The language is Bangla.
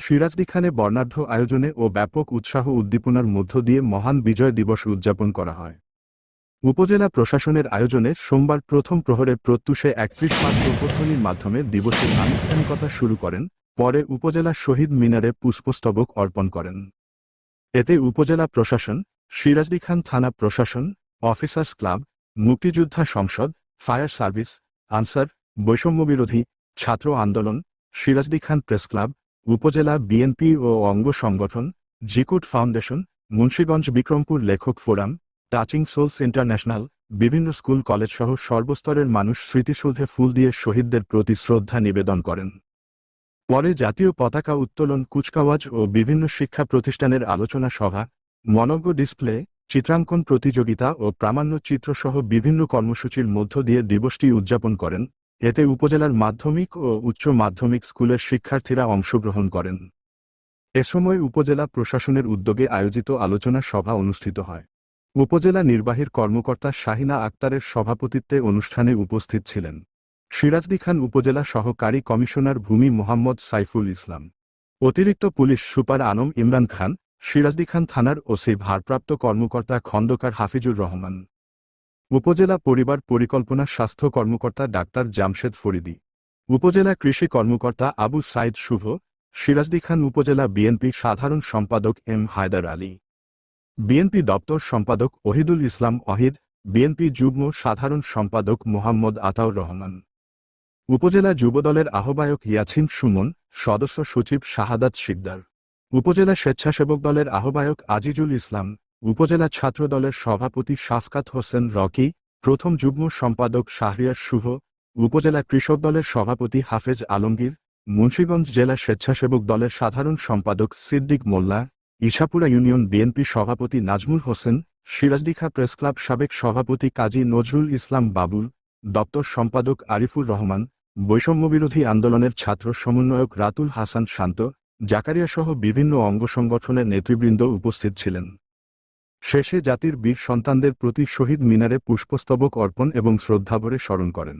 সিরাজদি খানে বর্ণাঢ্য আয়োজনে ও ব্যাপক উৎসাহ উদ্দীপনার মধ্য দিয়ে মহান বিজয় দিবস উদযাপন করা হয়। উপজেলা প্রশাসনের আয়োজনে সোমবার প্রথম প্রহরে প্রত্যুষে ৩১ মার্চ প্রবর্তনীর মাধ্যমে দিবসের আনুষ্ঠানিকতা শুরু করেন, পরে উপজেলা শহীদ মিনারে পুষ্পস্তবক অর্পণ করেন। এতে উপজেলা প্রশাসন, সিরাজদি খান থানা প্রশাসন, অফিসার্স ক্লাব, মুক্তিযোদ্ধা সংসদ, ফায়ার সার্ভিস, আনসার, বৈষম্যবিরোধী ছাত্র আন্দোলন, সিরাজদি খান প্রেস ক্লাব, উপজেলা বিএনপি ও অঙ্গ সংগঠন, জিকুট ফাউন্ডেশন, মুন্সিগঞ্জ বিক্রমপুর লেখক ফোরাম, টাচিং সোলস ইন্টারন্যাশনাল, বিভিন্ন স্কুল কলেজসহ সর্বস্তরের মানুষ স্মৃতিসৌধে ফুল দিয়ে শহীদদের প্রতি শ্রদ্ধা নিবেদন করেন। পরে জাতীয় পতাকা উত্তোলন, কুচকাওয়াজ ও বিভিন্ন শিক্ষা প্রতিষ্ঠানের আলোচনা সভা, মনোজ্ঞ ডিসপ্লে, চিত্রাঙ্কন প্রতিযোগিতা ও প্রামাণ্য চিত্রসহ বিভিন্ন কর্মসূচির মধ্য দিয়ে দিবসটি উদযাপন করেন। এতে উপজেলার মাধ্যমিক ও উচ্চ মাধ্যমিক স্কুলের শিক্ষার্থীরা অংশগ্রহণ করেন। এ সময় উপজেলা প্রশাসনের উদ্যোগে আয়োজিত আলোচনা সভা অনুষ্ঠিত হয়। উপজেলা নির্বাহীর কর্মকর্তা শাহিনা আক্তারের সভাপতিত্বে অনুষ্ঠানে উপস্থিত ছিলেন সিরাজদি খান উপজেলা সহকারী কমিশনার ভূমি মোহাম্মদ সাইফুল ইসলাম, অতিরিক্ত পুলিশ সুপার আনম ইমরান খান, সিরাজদি খান থানার ওসি ভারপ্রাপ্ত কর্মকর্তা খন্দকার হাফিজুর রহমান, উপজেলা পরিবার পরিকল্পনা স্বাস্থ্য কর্মকর্তা ডাক্তার জামশেদ ফরিদি, উপজেলা কৃষি কর্মকর্তা আবু সাইদ শুভ, সিরাজদি খান উপজেলা বিএনপি সাধারণ সম্পাদক এম হায়দার আলী, বিএনপি দপ্তর সম্পাদক ওহিদুল ইসলাম ওহিদ, বিএনপি যুগ্ম সাধারণ সম্পাদক মোহাম্মদ আতাউর রহমান, উপজেলা যুবদলের আহ্বায়ক ইয়াছিন সুমন, সদস্য সচিব শাহাদাত শিকদার, উপজেলা স্বেচ্ছাসেবক দলের আহ্বায়ক আজিজুল ইসলাম, উপজেলা ছাত্র দলের সভাপতি শাফকাত হোসেন রকি, প্রথম যুগ্ম সম্পাদক শাহরিয়ার শুভ, উপজেলা কৃষক দলের সভাপতি হাফেজ আলমগীর, মুন্সিগঞ্জ জেলা স্বেচ্ছাসেবক দলের সাধারণ সম্পাদক সিদ্দিক মোল্লা, ইছাপুরা ইউনিয়ন বিএনপি সভাপতি নাজমুল হোসেন, সিরাজদিখা প্রেস ক্লাব সাবেক সভাপতি কাজী নজরুল ইসলাম বাবুল, দপ্তর সম্পাদক আরিফুর রহমান, বৈষম্যবিরোধী আন্দোলনের ছাত্র সমন্বয়ক রাতুল হাসান শান্ত, জাকারিয়াসহ বিভিন্ন অঙ্গ সংগঠনের নেতৃবৃন্দ উপস্থিত ছিলেন। শেষে জাতির বীর সন্তানদের প্রতি শহীদ মিনারে পুষ্পস্তবক অর্পণ এবং শ্রদ্ধাভরে স্মরণ করেন।